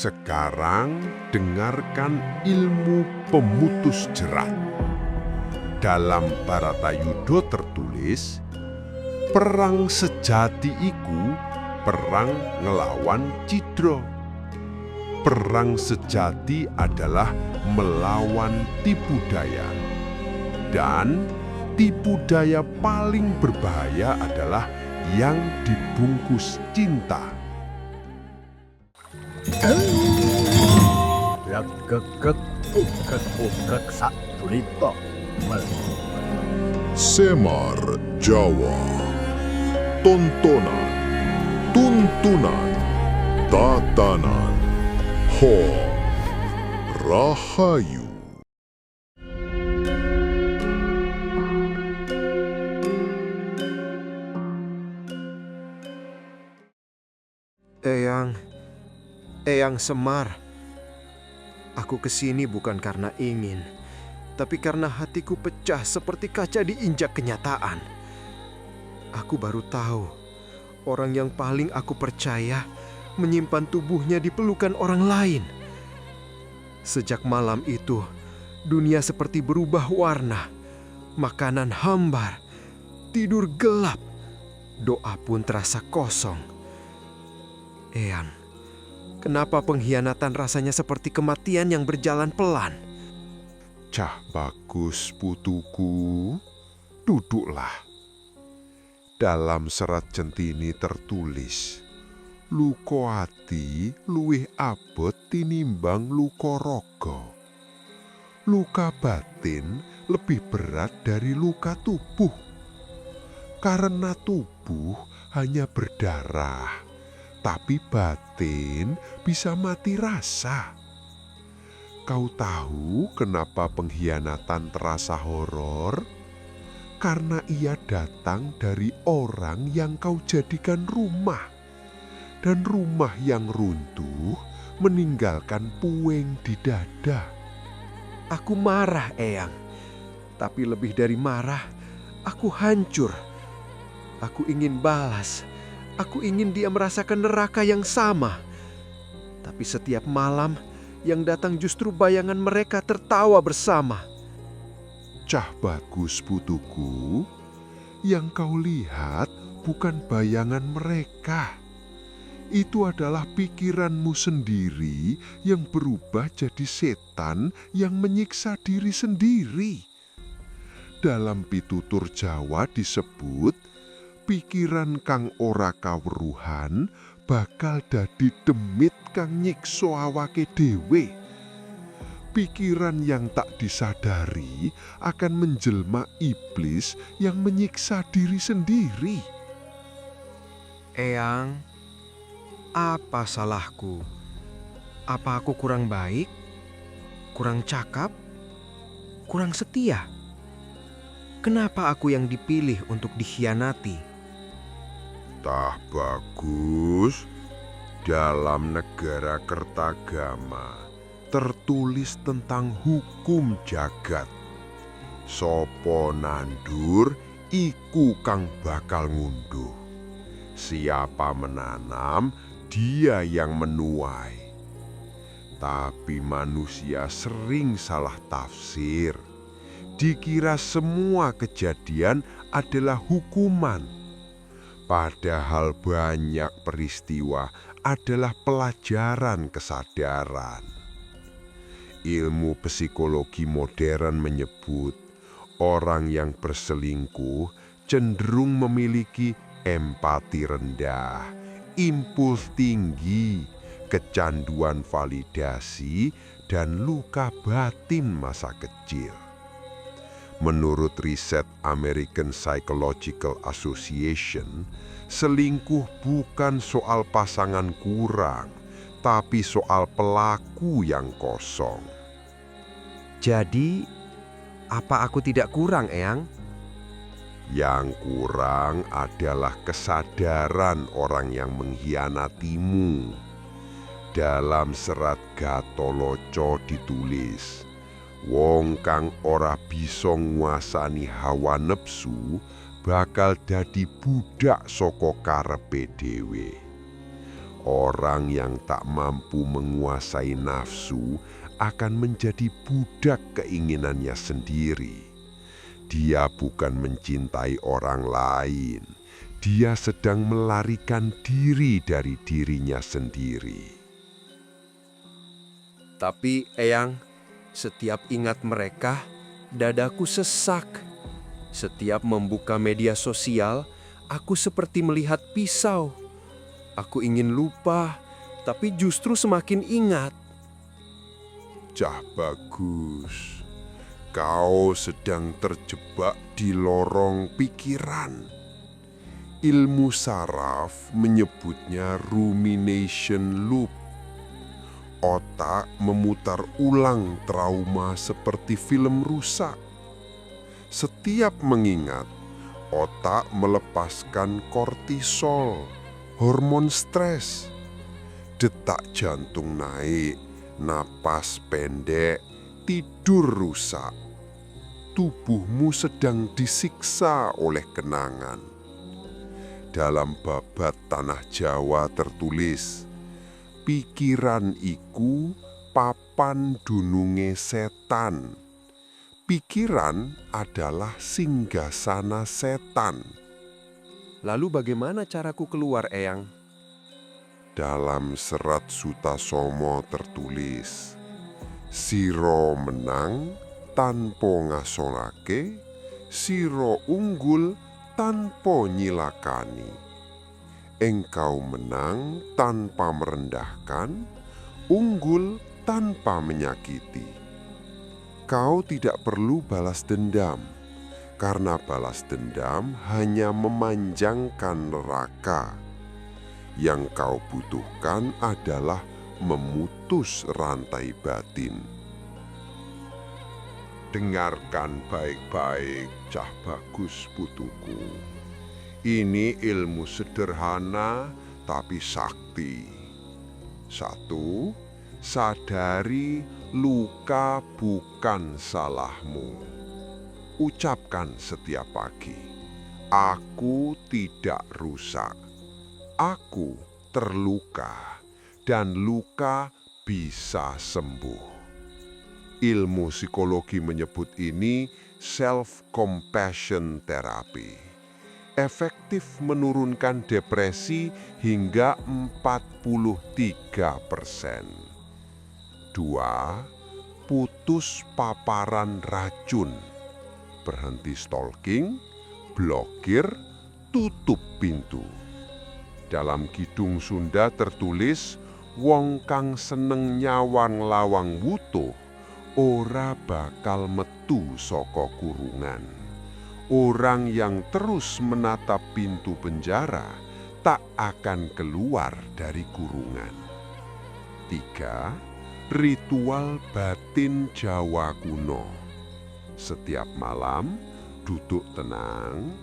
Sekarang dengarkan ilmu pemutus jerat. Dalam Baratayuda tertulis, perang sejati iku perang ngelawan cidra. Perang sejati adalah melawan tipu daya. Dan tipu daya paling berbahaya adalah yang dibungkus cinta. Semar Jawa. Tontonan, tuntunan, tatanan, ho, rahayu. Eyang Semar, aku kesini bukan karena ingin, tapi karena hatiku pecah seperti kaca diinjak kenyataan. Aku baru tahu, orang yang paling aku percaya menyimpan tubuhnya di pelukan orang lain. Sejak malam itu, dunia seperti berubah warna, makanan hambar, tidur gelap, doa pun terasa kosong. Eyang, kenapa pengkhianatan rasanya seperti kematian yang berjalan pelan? Cah bagus putuku, duduklah. Dalam serat Centini tertulis, luka ati luwih abot tinimbang luka raga. Luka batin lebih berat dari luka tubuh. Karena tubuh hanya berdarah, tapi batin bisa mati rasa. Kau tahu kenapa pengkhianatan terasa horor? Karena ia datang dari orang yang kau jadikan rumah. Dan rumah yang runtuh meninggalkan puing di dada. Aku marah, Eyang. Tapi lebih dari marah, aku hancur. Aku ingin balas. Aku ingin dia merasakan neraka yang sama. Tapi setiap malam, yang datang justru bayangan mereka tertawa bersama. Cah bagus putuku, yang kau lihat bukan bayangan mereka. Itu adalah pikiranmu sendiri yang berubah jadi setan yang menyiksa diri sendiri. Dalam pitutur Jawa disebut, pikiran kang ora kawruhan bakal dadi demit kang nyiksa awake dhewe. Pikiran yang tak disadari akan menjelma iblis yang menyiksa diri sendiri. Eyang, apa salahku? Apa aku kurang baik? Kurang cakap? Kurang setia? Kenapa aku yang dipilih untuk dikhianati? Tah bagus, dalam negara Kertagama tertulis tentang hukum jagat. Sopo nandur, iku kang bakal ngunduh. Siapa menanam, dia yang menuai. Tapi manusia sering salah tafsir. Dikira semua kejadian adalah hukuman. Padahal banyak peristiwa adalah pelajaran kesadaran. Ilmu psikologi modern menyebut orang yang berselingkuh cenderung memiliki empati rendah, impuls tinggi, kecanduan validasi, dan luka batin masa kecil. Menurut riset American Psychological Association, selingkuh bukan soal pasangan kurang, tapi soal pelaku yang kosong. Jadi, apa aku tidak kurang, Eyang? Yang kurang adalah kesadaran orang yang mengkhianatimu. Dalam serat Gatoloco ditulis, wong kang ora bisa nguasani hawa nepsu bakal dadi budak saka karepe dhewe. Orang yang tak mampu menguasai nafsu akan menjadi budak keinginannya sendiri. Dia bukan mencintai orang lain, dia sedang melarikan diri dari dirinya sendiri. Tapi Eyang, setiap ingat mereka, dadaku sesak. Setiap membuka media sosial, aku seperti melihat pisau. Aku ingin lupa, tapi justru semakin ingat. Cah Bagus, kau sedang terjebak di lorong pikiran. Ilmu saraf menyebutnya rumination loop. Otak memutar ulang trauma seperti film rusak. Setiap mengingat, otak melepaskan kortisol, hormon stres. Detak jantung naik, napas pendek, tidur rusak. Tubuhmu sedang disiksa oleh kenangan. Dalam babat Tanah Jawa tertulis, pikiran iku papan dununge setan. Pikiran adalah singgasana setan. Lalu bagaimana caraku keluar, Eyang? Dalam serat Sutasoma tertulis, siro menang tanpa ngasolake, siro unggul tanpa nyilakani. Engkau menang tanpa merendahkan, unggul tanpa menyakiti. Kau tidak perlu balas dendam, karena balas dendam hanya memanjangkan neraka. Yang kau butuhkan adalah memutus rantai batin. Dengarkan baik-baik, Cah Bagus putuku. Ini ilmu sederhana tapi sakti. 1. Sadari luka bukan salahmu. Ucapkan setiap pagi, aku tidak rusak. Aku terluka dan luka bisa sembuh. Ilmu psikologi menyebut ini self-compassion therapy. Efektif menurunkan depresi hingga 43%. 2. Putus paparan racun. Berhenti stalking, blokir, tutup pintu. Dalam Kidung Sunda tertulis, wong kang seneng nyawang lawang wutuh, ora bakal metu saka kurungan. Orang yang terus menatap pintu penjara tak akan keluar dari kurungan. 3. Ritual batin Jawa kuno. Setiap malam duduk tenang,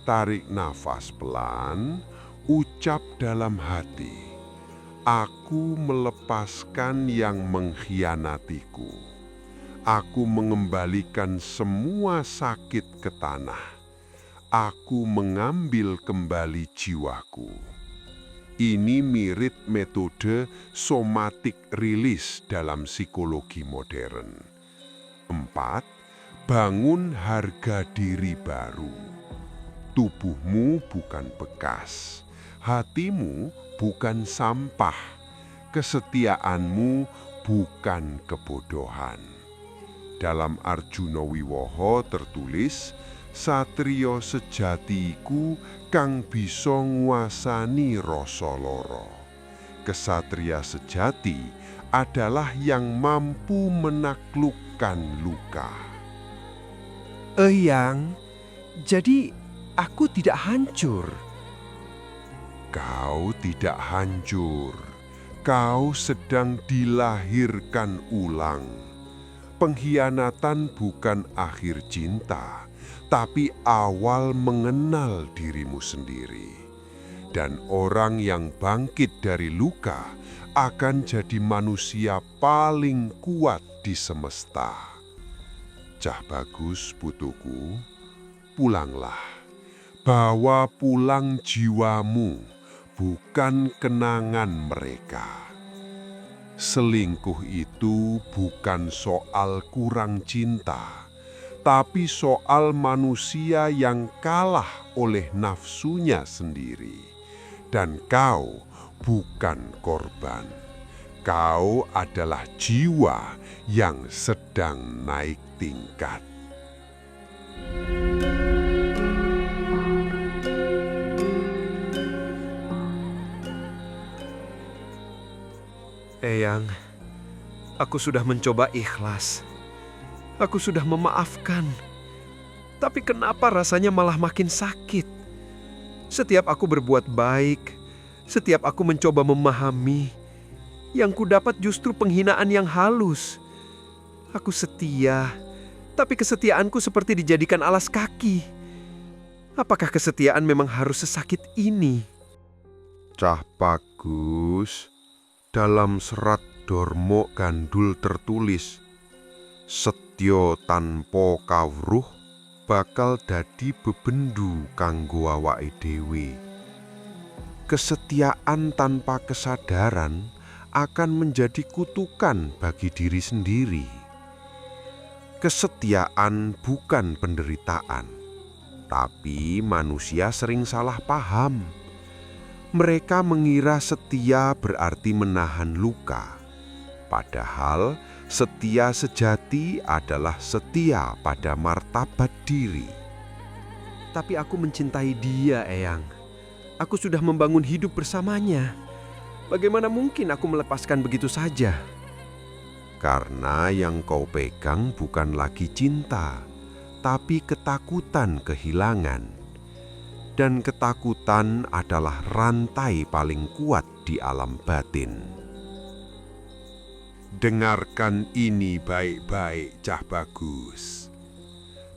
tarik nafas pelan, ucap dalam hati, aku melepaskan yang mengkhianatiku. Aku mengembalikan semua sakit ke tanah. Aku mengambil kembali jiwaku. Ini mirip metode somatic release dalam psikologi modern. 4. Bangun harga diri baru. Tubuhmu bukan bekas. Hatimu bukan sampah, kesetiaanmu bukan kebodohan. Dalam Arjuna Wiwaha tertulis, satriya sejatiku kang bisa nguasani rasa lara. Kesatria sejati adalah yang mampu menaklukkan luka. Eyang, jadi aku tidak hancur. Kau tidak hancur, kau sedang dilahirkan ulang. Pengkhianatan bukan akhir cinta, tapi awal mengenal dirimu sendiri. Dan orang yang bangkit dari luka akan jadi manusia paling kuat di semesta. Cah Bagus putuku, pulanglah. Bawa pulang jiwamu. bukan kenangan mereka. Selingkuh itu bukan soal kurang cinta, tapi soal manusia yang kalah oleh nafsunya sendiri. Dan kau bukan korban. Kau adalah jiwa yang sedang naik tingkat. Eyang, aku sudah mencoba ikhlas. Aku sudah memaafkan. Tapi kenapa rasanya malah makin sakit? Setiap aku berbuat baik, setiap aku mencoba memahami, yang kudapat justru penghinaan yang halus. Aku setia, tapi kesetiaanku seperti dijadikan alas kaki. Apakah kesetiaan memang harus sesakit ini? Cah Bagus, dalam serat Dormo Gandul tertulis, setya tanpa kawruh bakal dadi bebendu kanggo awake dhewe. Kesetiaan tanpa kesadaran akan menjadi kutukan bagi diri sendiri. Kesetiaan bukan penderitaan, tapi manusia sering salah paham. Mereka mengira setia berarti menahan luka, padahal setia sejati adalah setia pada martabat diri. Tapi aku mencintai dia, Eyang. Aku sudah membangun hidup bersamanya. Bagaimana mungkin aku melepaskan begitu saja? Karena yang kau pegang bukan lagi cinta, tapi ketakutan kehilangan. Dan ketakutan adalah rantai paling kuat di alam batin. Dengarkan ini baik-baik, Cah Bagus.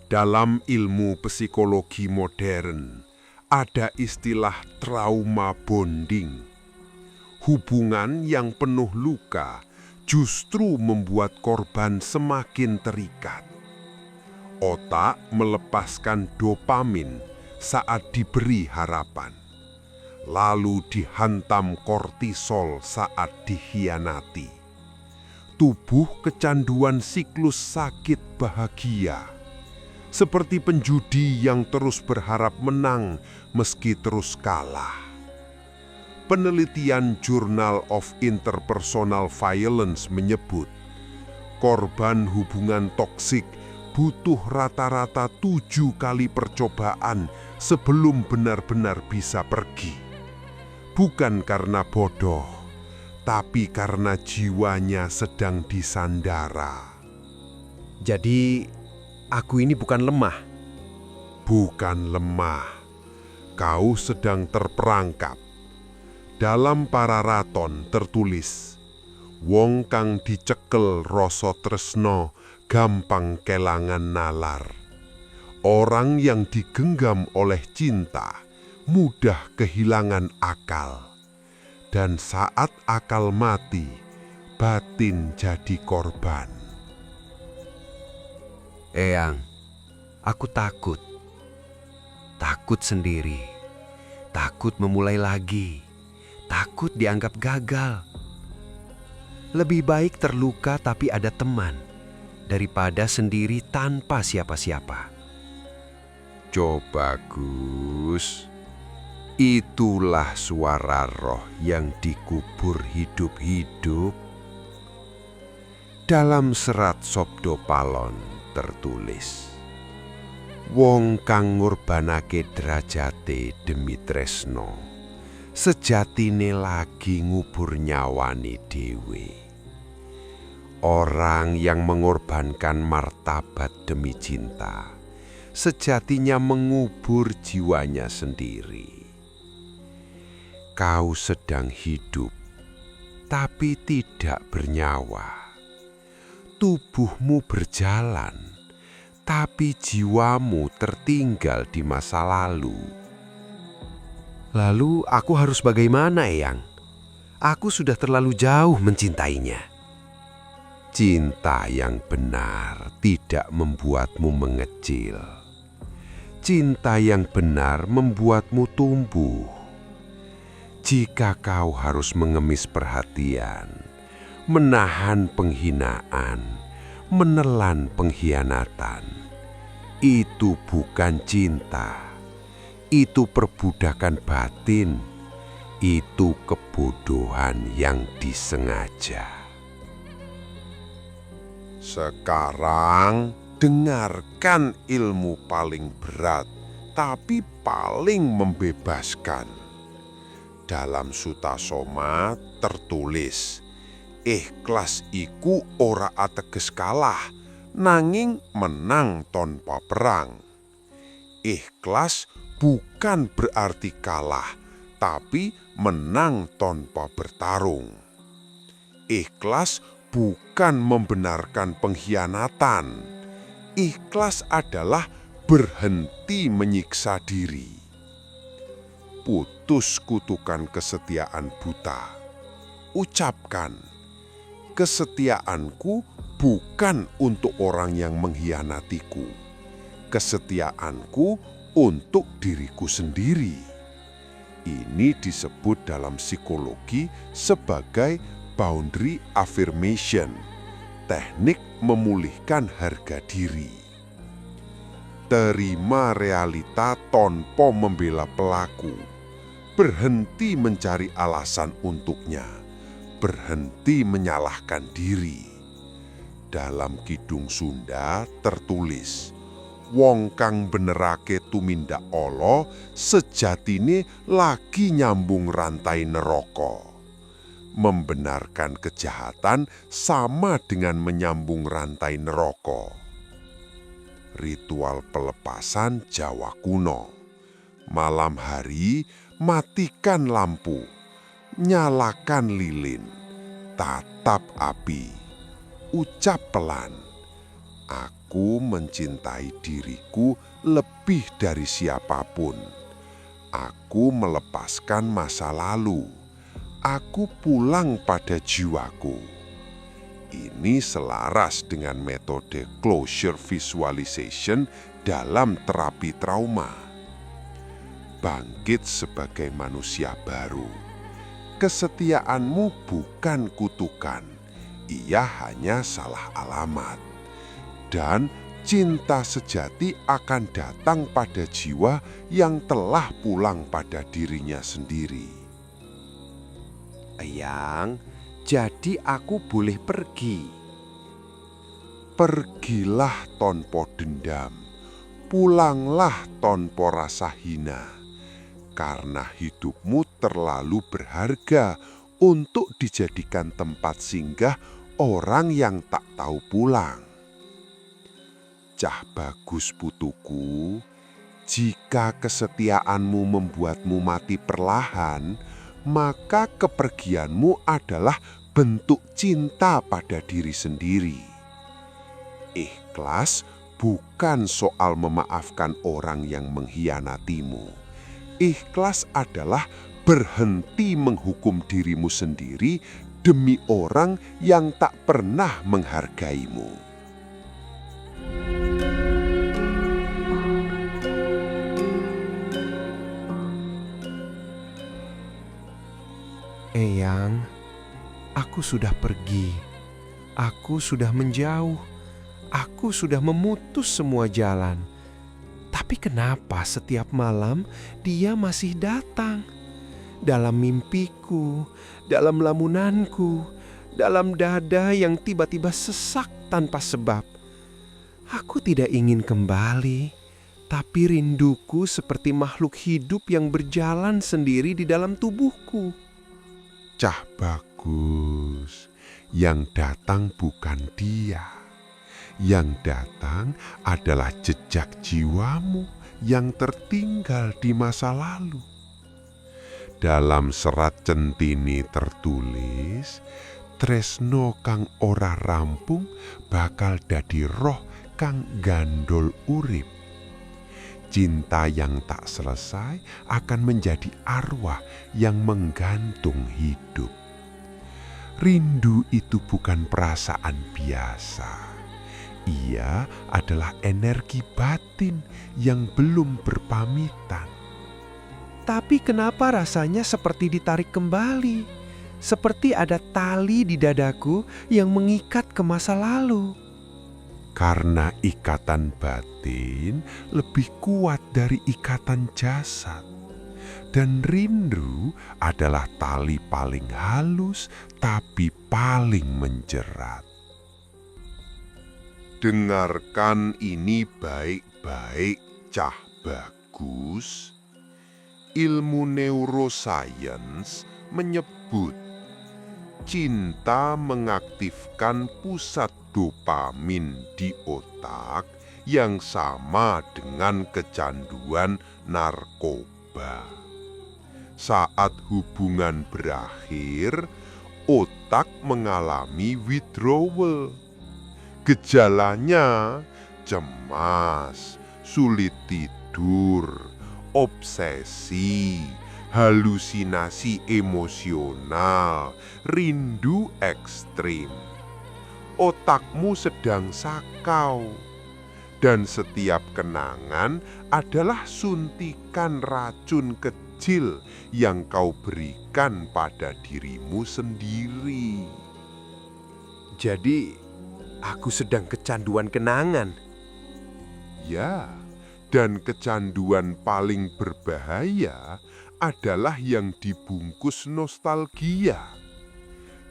Dalam ilmu psikologi modern, ada istilah trauma bonding. Hubungan yang penuh luka justru membuat korban semakin terikat. Otak melepaskan dopamin saat diberi harapan, lalu dihantam kortisol saat dikhianati. Tubuh kecanduan siklus sakit bahagia, seperti penjudi yang terus berharap menang meski terus kalah. Penelitian Journal of Interpersonal Violence menyebut, korban hubungan toksik butuh rata-rata 7 kali percobaan sebelum benar-benar bisa pergi. Bukan karena bodoh, tapi karena jiwanya sedang disandara. Jadi, aku ini bukan lemah? Bukan lemah. Kau sedang terperangkap. Dalam Pararaton tertulis, wong kang dicekel rasa tresno gampang kelangan nalar. Orang yang digenggam oleh cinta mudah kehilangan akal. Dan saat akal mati, batin jadi korban. Eyang, aku takut. Takut sendiri. Takut memulai lagi. Takut dianggap gagal. Lebih baik terluka tapi ada teman, daripada sendiri tanpa siapa-siapa. Coba Gus, itulah suara roh yang dikubur hidup-hidup. Dalam serat Sabda Palon tertulis, wong kang ngurbanake derajate demi tresno, sejatine lagi ngubur nyawani dhewe. Orang yang mengorbankan martabat demi cinta, sejatinya mengubur jiwanya sendiri. Kau sedang hidup, tapi tidak bernyawa. Tubuhmu berjalan, tapi jiwamu tertinggal di masa lalu. Lalu aku harus bagaimana, Eyang? Aku sudah terlalu jauh mencintainya. Cinta yang benar tidak membuatmu mengecil. Cinta yang benar membuatmu tumbuh. Jika kau harus mengemis perhatian, menahan penghinaan, menelan pengkhianatan, itu bukan cinta, itu perbudakan batin, itu kebodohan yang disengaja. Sekarang dengarkan ilmu paling berat, tapi paling membebaskan. Dalam Sutasoma tertulis, ikhlas iku ora ateges kalah, nanging menang tanpa perang. Ikhlas bukan berarti kalah, tapi menang tanpa bertarung. Ikhlas bukan membenarkan pengkhianatan. Ikhlas adalah berhenti menyiksa diri. Putus kutukan kesetiaan buta. Ucapkan, kesetiaanku bukan untuk orang yang mengkhianatiku. Kesetiaanku untuk diriku sendiri. Ini disebut dalam psikologi sebagai boundary affirmation, teknik memulihkan harga diri. Terima realita tanpa membela pelaku. Berhenti mencari alasan untuknya. Berhenti menyalahkan diri. Dalam Kidung Sunda tertulis, wong kang benerake tumindak ala sejatine lagi nyambung rantai neraka. Membenarkan kejahatan sama dengan menyambung rantai neraka. Ritual pelepasan Jawa kuno. Malam hari matikan lampu, nyalakan lilin, tatap api, ucap pelan, aku mencintai diriku lebih dari siapapun. Aku melepaskan masa lalu, aku pulang pada jiwaku. Ini selaras dengan metode closure visualization dalam terapi trauma. Bangkit sebagai manusia baru. Kesetiaanmu bukan kutukan, ia hanya salah alamat. Dan cinta sejati akan datang pada jiwa yang telah pulang pada dirinya sendiri. Eyang, jadi aku boleh pergi. Pergilah tanpa dendam, pulanglah tanpa rasa hina. Karena hidupmu terlalu berharga untuk dijadikan tempat singgah orang yang tak tahu pulang. Cah bagus putuku, jika kesetiaanmu membuatmu mati perlahan, maka kepergianmu adalah bentuk cinta pada diri sendiri. Ikhlas bukan soal memaafkan orang yang mengkhianatimu. Ikhlas adalah berhenti menghukum dirimu sendiri demi orang yang tak pernah menghargaimu. Eyang, aku sudah pergi. Aku sudah menjauh. Aku sudah memutus semua jalan. Tapi kenapa setiap malam dia masih datang? Dalam mimpiku, dalam lamunanku, dalam dada yang tiba-tiba sesak tanpa sebab. Aku tidak ingin kembali, tapi rinduku seperti makhluk hidup yang berjalan sendiri di dalam tubuhku. Cah bagus, yang datang bukan dia. Yang datang adalah jejak jiwamu yang tertinggal di masa lalu. Dalam serat Centini tertulis, tresno kang ora rampung bakal dadi roh kang gandol urip. Cinta yang tak selesai akan menjadi arwah yang menggantung hidup. Rindu itu bukan perasaan biasa. Ia adalah energi batin yang belum berpamitan. Tetapi kenapa rasanya seperti ditarik kembali? Seperti ada tali di dadaku yang mengikat ke masa lalu. Karena ikatan batin lebih kuat dari ikatan jasad. Dan rindu adalah tali paling halus tapi paling menjerat. Dengarkan ini baik-baik, Cah Bagus. Ilmu neuroscience menyebut cinta mengaktifkan pusat dopamin di otak yang sama dengan kecanduan narkoba. Saat hubungan berakhir, otak mengalami withdrawal. Gejalanya cemas, sulit tidur, obsesi, halusinasi emosional, rindu ekstrim. Otakmu sedang sakau, dan setiap kenangan adalah suntikan racun kecil yang kau berikan pada dirimu sendiri. Jadi, aku sedang kecanduan kenangan. Ya, dan kecanduan paling berbahaya adalah yang dibungkus nostalgia.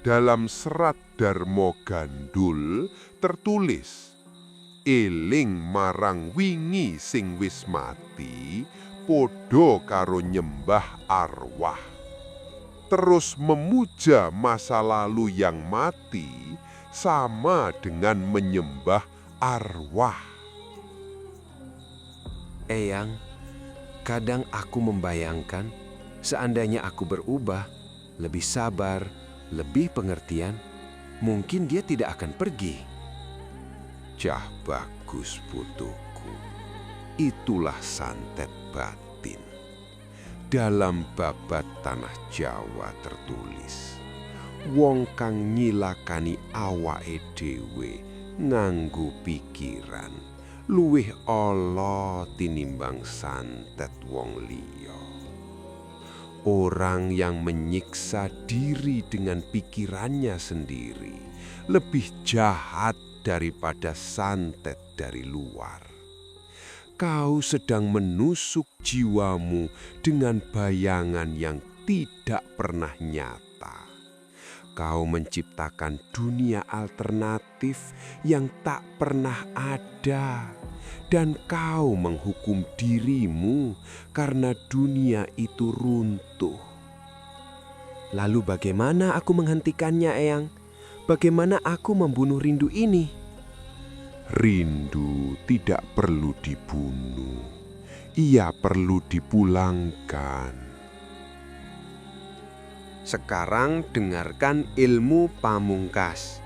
Dalam serat Darmo Gandul tertulis, eling marang wingi sing wis mati, podo karo nyembah arwah. Terus memuja masa lalu yang mati sama dengan menyembah arwah. Eyang, kadang aku membayangkan seandainya aku berubah, lebih sabar, lebih pengertian, mungkin dia tidak akan pergi. Cah Bagus putuku, itulah santet batin. Dalam babat tanah Jawa tertulis, wong kang nyilakani awake dhewe nganggo pikiran luwih ala tinimbang santet wong liya. Orang yang menyiksa diri dengan pikirannya sendiri lebih jahat daripada santet dari luar. Kau sedang menusuk jiwamu dengan bayangan yang tidak pernah nyata. Kau menciptakan dunia alternatif yang tak pernah ada. Dan kau menghukum dirimu karena dunia itu runtuh. Lalu bagaimana aku menghentikannya, Eyang? Bagaimana aku membunuh rindu ini? Rindu tidak perlu dibunuh. Ia perlu dipulangkan. Sekarang dengarkan ilmu pamungkas.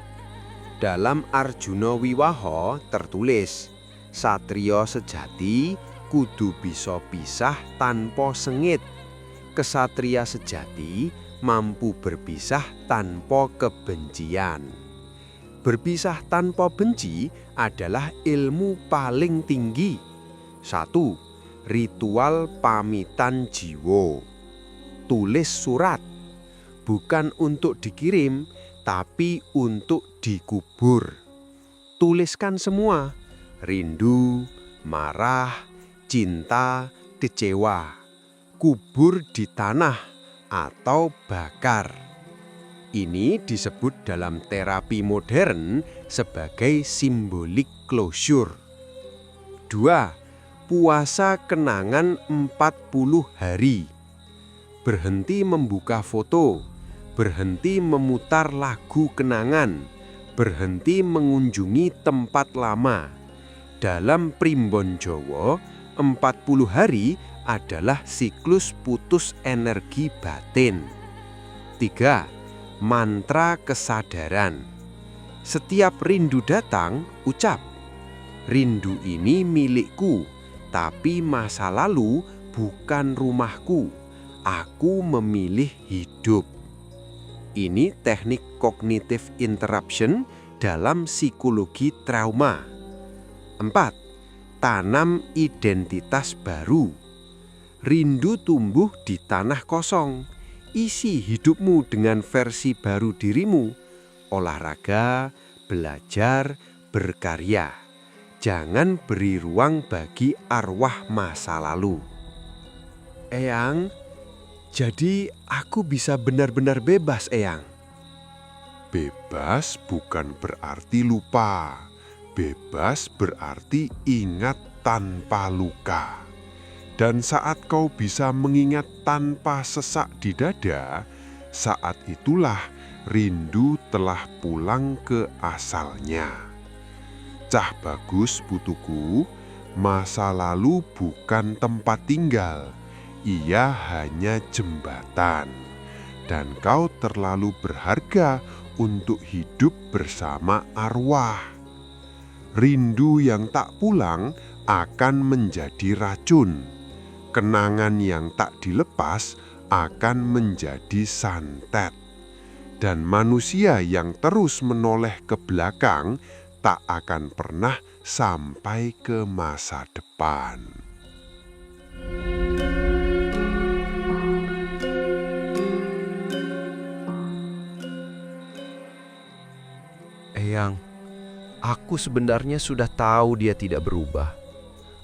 Dalam Arjuna Wiwaha tertulis, satriya sejati kudu bisa pisah tanpa sengit. Kesatria sejati mampu berpisah tanpa kebencian. Berpisah tanpa benci adalah ilmu paling tinggi. 1. Ritual pamitan jiwa. Tulis surat, bukan untuk dikirim, tapi untuk dikubur. Tuliskan semua, rindu, marah, cinta, kecewa. Kubur di tanah atau bakar. Ini disebut dalam terapi modern sebagai simbolik closure. 2. Puasa kenangan 40 hari. Berhenti membuka foto, berhenti memutar lagu kenangan, berhenti mengunjungi tempat lama. Dalam primbon Jawa, 40 hari adalah siklus putus energi batin. 3. Mantra kesadaran. Setiap rindu datang, ucap, rindu ini milikku, tapi masa lalu bukan rumahku. Aku memilih hidup. Ini teknik cognitive interruption dalam psikologi trauma. 4. Tanam identitas baru. Rindu tumbuh di tanah kosong. Isi hidupmu dengan versi baru dirimu. Olahraga, belajar, berkarya. Jangan beri ruang bagi arwah masa lalu. Eyang, jadi aku bisa benar-benar bebas, Eyang. Bebas bukan berarti lupa. Bebas berarti ingat tanpa luka. Dan saat kau bisa mengingat tanpa sesak di dada, saat itulah rindu telah pulang ke asalnya. Cah bagus putuku, masa lalu bukan tempat tinggal. Ia hanya jembatan. Dan kau terlalu berharga untuk hidup bersama arwah. Rindu yang tak pulang akan menjadi racun. Kenangan yang tak dilepas akan menjadi santet. Dan manusia yang terus menoleh ke belakang tak akan pernah sampai ke masa depan. Eyang, aku sebenarnya sudah tahu dia tidak berubah.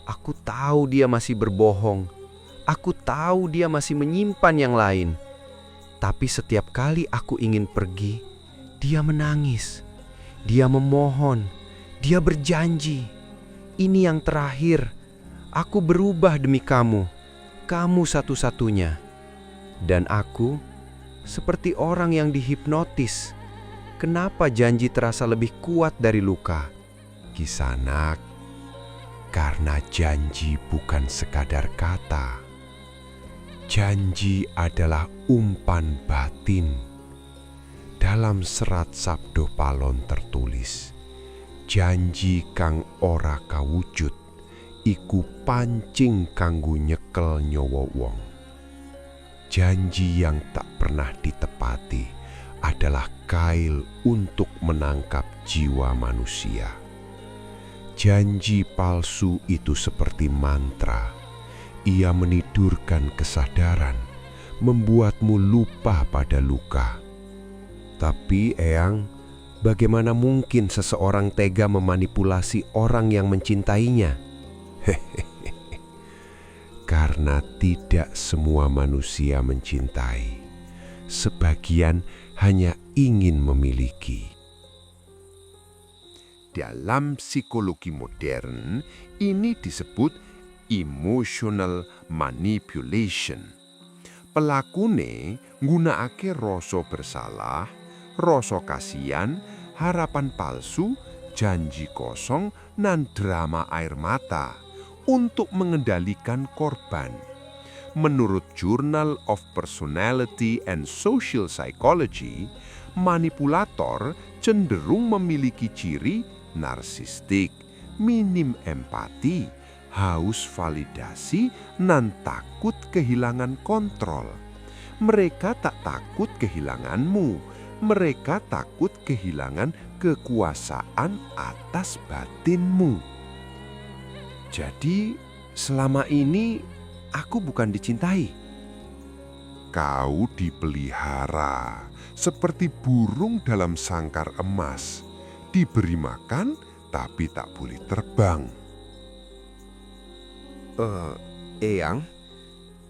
Aku tahu dia masih berbohong. Aku tahu dia masih menyimpan yang lain. Tapi setiap kali aku ingin pergi, dia menangis. Dia memohon. Dia berjanji. Ini yang terakhir. Aku berubah demi kamu. Kamu satu-satunya. Dan aku seperti orang yang dihipnotis. Kenapa janji terasa lebih kuat dari luka? Kisanak, karena janji bukan sekadar kata. Janji adalah umpan batin. Dalam serat Sabdo Palon tertulis, janji kang ora kawujud, iku pancing kanggo nyekel nyawa wong. Janji yang tak pernah ditepati adalah kail untuk menangkap jiwa manusia. Janji palsu itu seperti mantra. Ia menidurkan kesadaran, membuatmu lupa pada luka. Tapi Eyang, bagaimana mungkin seseorang tega memanipulasi orang yang mencintainya? Karena tidak semua manusia mencintai. Sebagian hanya ingin memiliki. Dalam psikologi modern, ini disebut emotional manipulation. Pelakune nggunakake rasa bersalah, rasa kasihan, harapan palsu, janji kosong, dan drama air mata untuk mengendalikan korban. Menurut Journal of Personality and Social Psychology, manipulator cenderung memiliki ciri narsistik, minim empati, haus validasi, dan takut kehilangan kontrol. Mereka tak takut kehilanganmu, mereka takut kehilangan kekuasaan atas batinmu. Jadi, selama ini aku bukan dicintai. Kau dipelihara seperti burung dalam sangkar emas, diberi makan tapi tak boleh terbang. Eyang,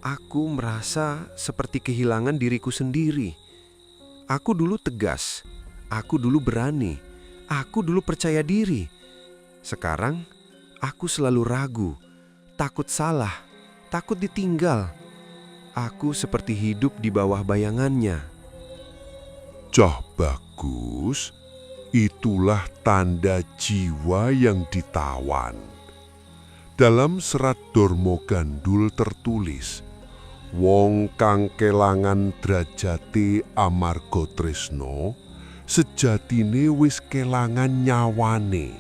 aku merasa seperti kehilangan diriku sendiri. Aku dulu tegas, aku dulu berani, aku dulu percaya diri. Sekarang, aku selalu ragu, takut salah, takut ditinggal. Aku seperti hidup di bawah bayangannya. Cah bagus, itulah tanda jiwa yang ditawan. Dalam serat Dormo Gandul tertulis, wong kang kelangan drajate amarga tresno, sejatine wis kelangan nyawane.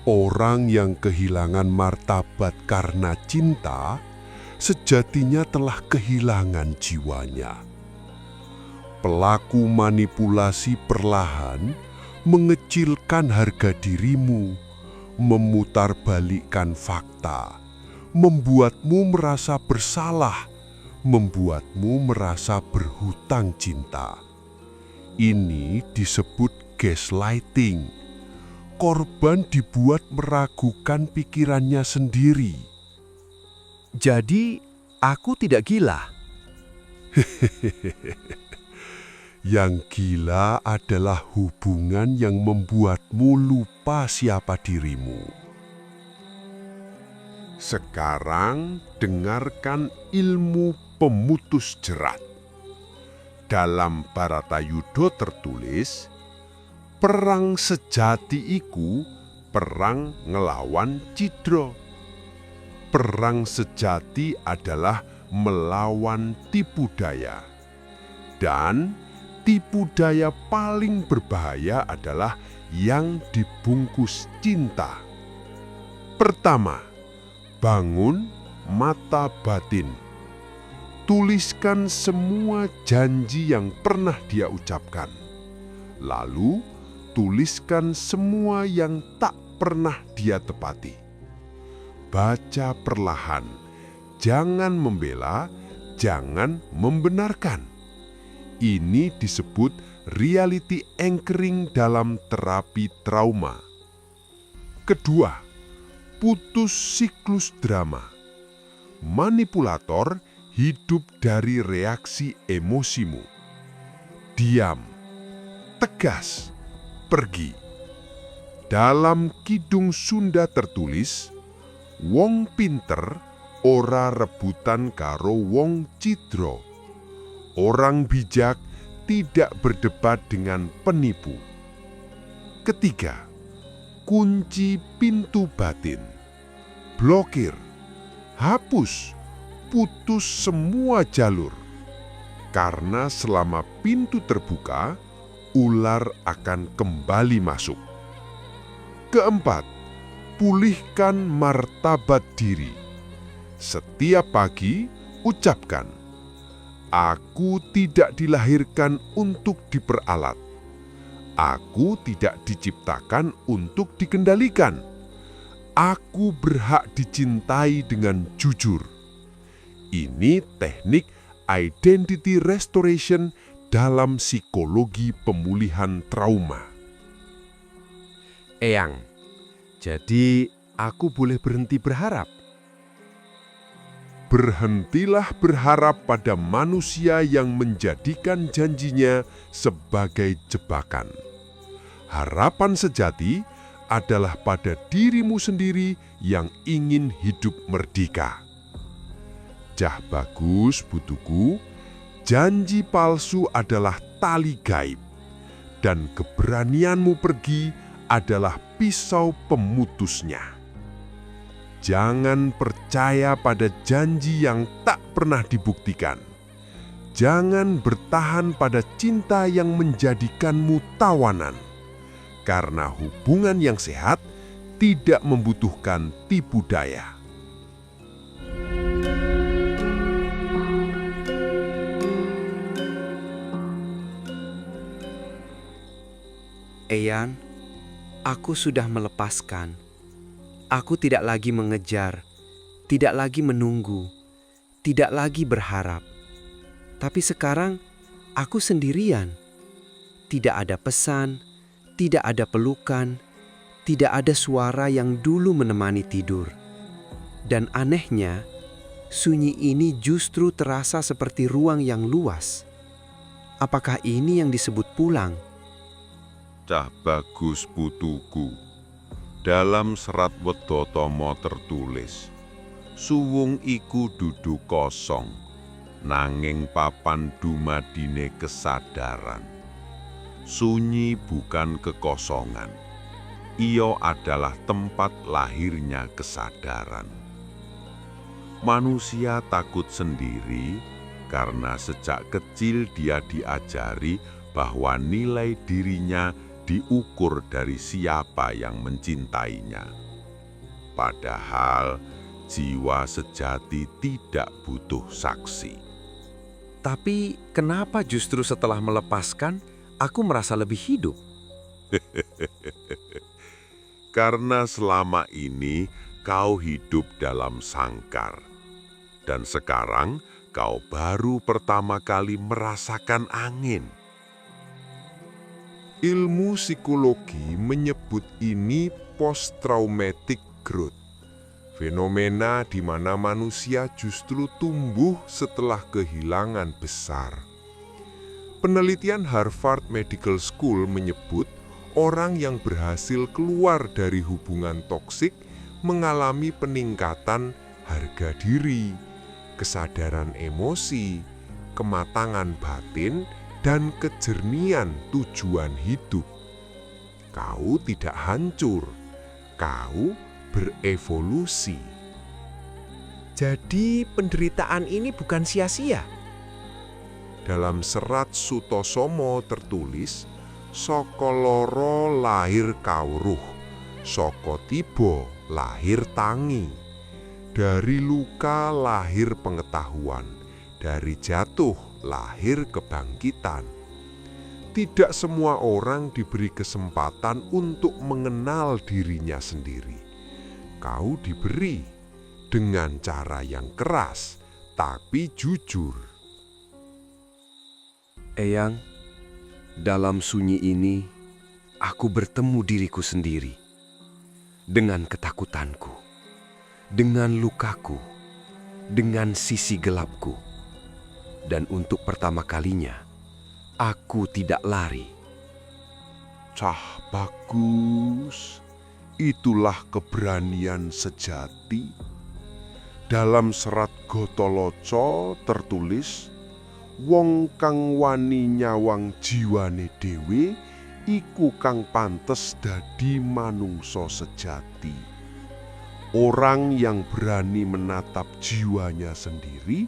Orang yang kehilangan martabat karena cinta, sejatinya telah kehilangan jiwanya. Pelaku manipulasi perlahan mengecilkan harga dirimu, memutarbalikkan fakta, membuatmu merasa bersalah, membuatmu merasa berhutang cinta. Ini disebut gaslighting. Korban dibuat meragukan pikirannya sendiri. Jadi, aku tidak gila. Yang gila adalah hubungan yang membuatmu lupa siapa dirimu. Sekarang dengarkan ilmu pemutus jerat. Dalam Bharatayuddha tertulis, perang sejati iku perang ngelawan Cidra. Perang sejati adalah melawan tipu daya. Dan tipu daya paling berbahaya adalah yang dibungkus cinta. Pertama, bangun mata batin. Tuliskan semua janji yang pernah dia ucapkan. Lalu, tuliskan semua yang tak pernah dia tepati. Baca perlahan, jangan membela, jangan membenarkan. Ini disebut reality anchoring dalam terapi trauma. Kedua, putus siklus drama. Manipulator hidup dari reaksi emosimu. Diam, tegas, pergi. Dalam Kidung Sunda tertulis, wong pinter ora rebutan karo wong cidra. Orang bijak tidak berdebat dengan penipu. Ketiga, kunci pintu batin. Blokir, hapus, putus semua jalur. Karena selama pintu terbuka, ular akan kembali masuk. Keempat, pulihkan martabat diri. Setiap pagi, ucapkan, aku tidak dilahirkan untuk diperalat. Aku tidak diciptakan untuk dikendalikan. Aku berhak dicintai dengan jujur. Ini teknik identity restoration dalam psikologi pemulihan trauma. Eyang, jadi aku boleh berhenti berharap? Berhentilah berharap pada manusia yang menjadikan janjinya sebagai jebakan. Harapan sejati adalah pada dirimu sendiri yang ingin hidup merdeka. Cah bagus, putuku, janji palsu adalah tali gaib, dan keberanianmu pergi adalah pisau pemutusnya. Jangan percaya pada janji yang tak pernah dibuktikan. Jangan bertahan pada cinta yang menjadikanmu tawanan. Karena hubungan yang sehat tidak membutuhkan tipu daya. Eyang, aku sudah melepaskan. Aku tidak lagi mengejar, tidak lagi menunggu, tidak lagi berharap. Tapi sekarang aku sendirian. Tidak ada pesan, tidak ada pelukan, tidak ada suara yang dulu menemani tidur. Dan anehnya, sunyi ini justru terasa seperti ruang yang luas. Apakah ini yang disebut pulang? Cah bagus putuku. Dalam serat Wedotama tertulis, suwung iku dudu kosong, nanging papan dumadine kesadaran. Sunyi bukan kekosongan, ia adalah tempat lahirnya kesadaran. Manusia takut sendiri karena sejak kecil dia diajari bahwa nilai dirinya diukur dari siapa yang mencintainya. Padahal jiwa sejati tidak butuh saksi. Tapi kenapa justru setelah melepaskan, aku merasa lebih hidup? Karena selama ini kau hidup dalam sangkar. Dan sekarang kau baru pertama kali merasakan angin. Ilmu psikologi menyebut ini post-traumatic growth. Fenomena di mana manusia justru tumbuh setelah kehilangan besar. Penelitian Harvard Medical School menyebut orang yang berhasil keluar dari hubungan toksik mengalami peningkatan harga diri, kesadaran emosi, kematangan batin, dan kejernihan tujuan hidup. Kau tidak hancur, kau berevolusi. Jadi penderitaan ini bukan sia-sia. Dalam serat Sutosomo tertulis, saka loro lahir kawruh, saka tiba lahir tangi. Dari luka lahir pengetahuan, dari jatuh lahir kebangkitan. Tidak semua orang diberi kesempatan untuk mengenal dirinya sendiri. Kau diberi dengan cara yang keras, tapi jujur. Eyang, dalam sunyi ini, aku bertemu diriku sendiri. Dengan ketakutanku, dengan lukaku, dengan sisi gelapku. Dan untuk pertama kalinya, aku tidak lari. Cah bagus, itulah keberanian sejati. Dalam serat Gotoloco tertulis, wong kang wani nyawang jiwane dhewe iku kang pantes dadi manungsa sejati. Orang yang berani menatap jiwanya sendiri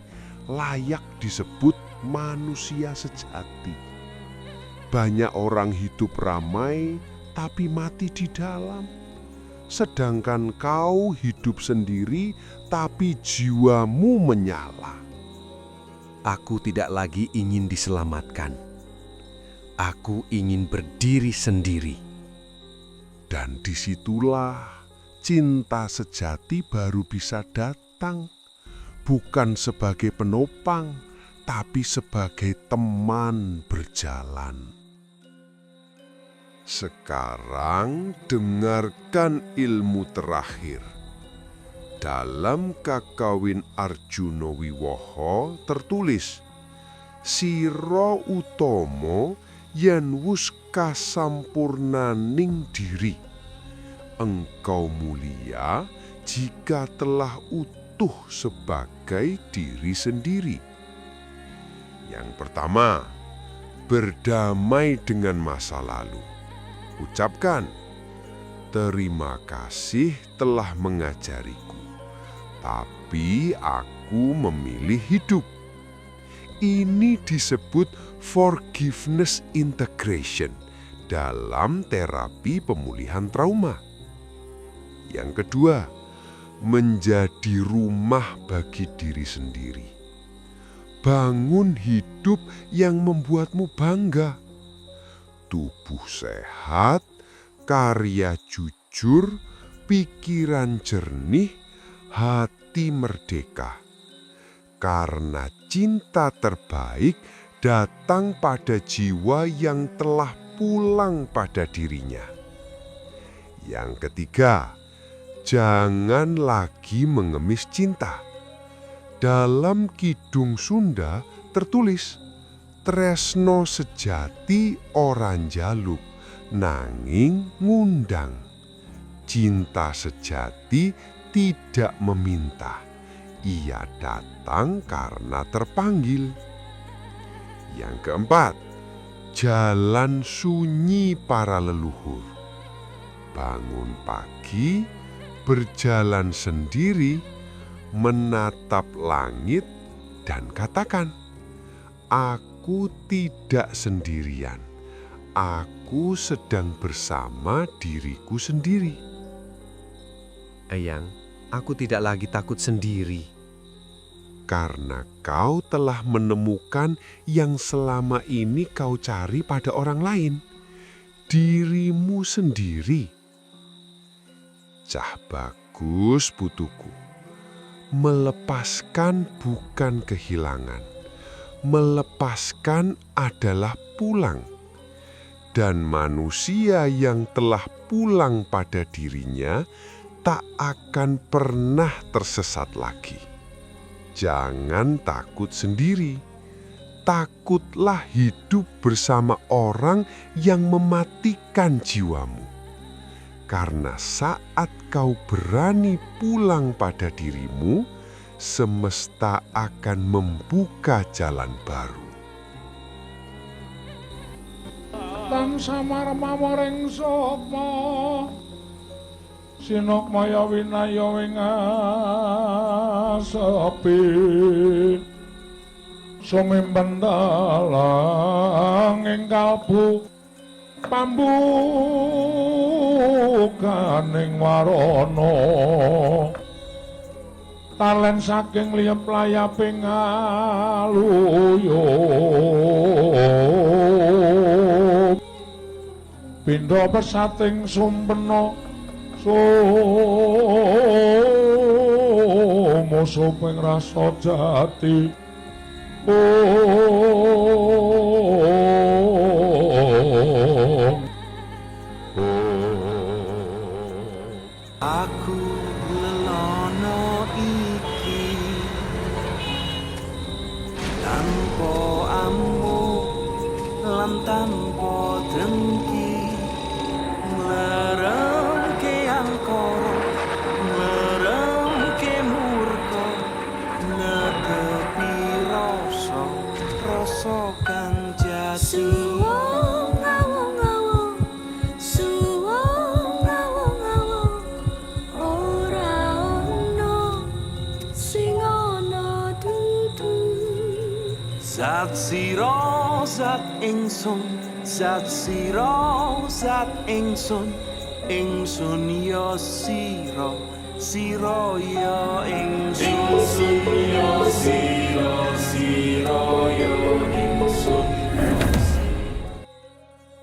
layak disebut manusia sejati. Banyak orang hidup ramai tapi mati di dalam. Sedangkan kau hidup sendiri tapi jiwamu menyala. Aku tidak lagi ingin diselamatkan. Aku ingin berdiri sendiri. Dan disitulah cinta sejati baru bisa datang. Bukan sebagai penopang, tapi sebagai teman berjalan. Sekarang dengarkan ilmu terakhir. Dalam Kakawin Arjuna Wiwaha tertulis, Sira utama yen wus kasampurnaning diri. Engkau mulia jika telah utuh sebagai diri sendiri. Yang pertama, berdamai dengan masa lalu. Ucapkan, terima kasih telah mengajariku, tapi aku memilih hidup. Ini disebut forgiveness integration dalam terapi pemulihan trauma. Yang kedua, menjadi rumah bagi diri sendiri. Bangun hidup yang membuatmu bangga. Tubuh sehat, karya jujur, pikiran jernih, hati merdeka. Karena cinta terbaik datang pada jiwa yang telah pulang pada dirinya. Yang ketiga, jangan lagi mengemis cinta. Dalam Kidung Sunda tertulis, tresno sejati ora njaluk, nanging ngundang. Cinta sejati tidak meminta, ia datang karena terpanggil. Yang keempat, jalan sunyi para leluhur. Bangun pagi, berjalan sendiri, menatap langit, dan katakan, aku tidak sendirian. Aku sedang bersama diriku sendiri. Eyang, aku tidak lagi takut sendiri. Karena kau telah menemukan yang selama ini kau cari pada orang lain, dirimu sendiri. Cah bagus. bagus, putuku. Melepaskan bukan kehilangan. Melepaskan adalah pulang. Dan manusia yang telah pulang pada dirinya tak akan pernah tersesat lagi. Jangan takut sendiri. Takutlah hidup bersama orang yang mematikan jiwamu. Karena saat kau berani pulang pada dirimu, semesta akan membuka jalan baru. Tan samar mawaring sapa sinok maya winaya wing sepi sumimpen dalang ing kalbu pambukaning warana talen saking liyep layaping aluyup pindha pesating sumpena sumusuping rasa jati Aku lelono iki tanpa ambu lan tanpa dengki mlerengke angkara mlerengke murka netepi rasa kang jati Zat sira zat ingsun zat sira zat ingsun ingsun ya sira sira ya ingsun ya sira